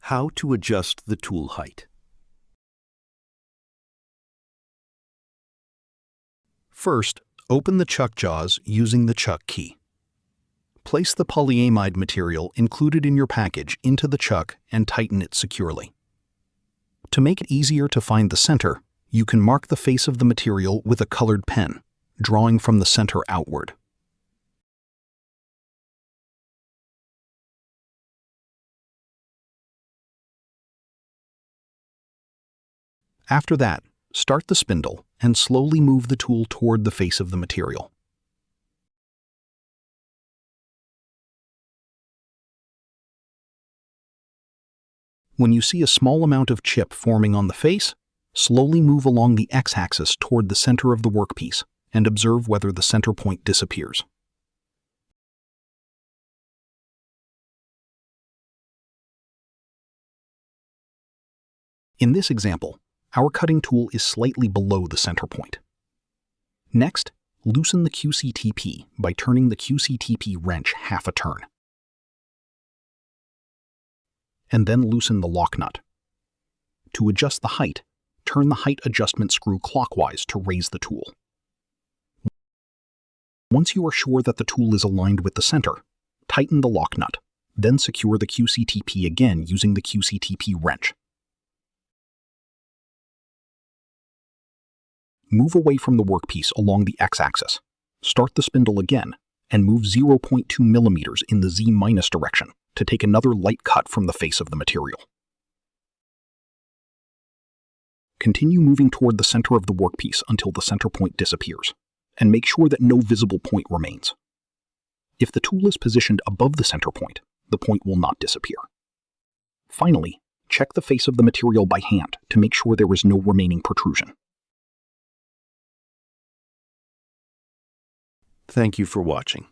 How to adjust the tool height. First, open the chuck jaws using the chuck key. Place the polyamide material included in your package into the chuck and tighten it securely. To make it easier to find the center, you can mark the face of the material with a colored pen, drawing from the center outward. After that, start the spindle and slowly move the tool toward the face of the material. When you see a small amount of chip forming on the face, slowly move along the x-axis toward the center of the workpiece and observe whether the center point disappears. In this example, our cutting tool is slightly below the center point. Next, loosen the QCTP by turning the QCTP wrench half a turn. And then loosen the lock nut. To adjust the height, turn the height adjustment screw clockwise to raise the tool. Once you are sure that the tool is aligned with the center, tighten the lock nut, then secure the QCTP again using the QCTP wrench. Move away from the workpiece along the x-axis. Start the spindle again and move 0.2 millimeters in the Z- direction to take another light cut from the face of the material. Continue moving toward the center of the workpiece until the center point disappears, and make sure that no visible point remains. If the tool is positioned above the center point, the point will not disappear. Finally, check the face of the material by hand to make sure there is no remaining protrusion. Thank you for watching.